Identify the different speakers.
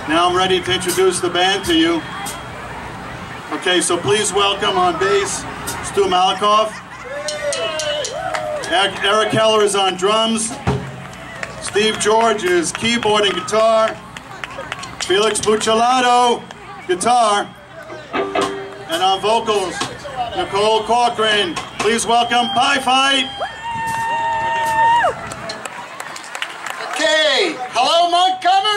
Speaker 1: Now I'm ready to introduce the band to you. Okay, so please welcome on bass, Stu Malikoff. Eric Keller is on drums. Steve George is keyboard and guitar. Felix Buccellato, guitar. And on vocals, Nicole Cochran. Please welcome PiFight.
Speaker 2: Okay, hello Montgomery!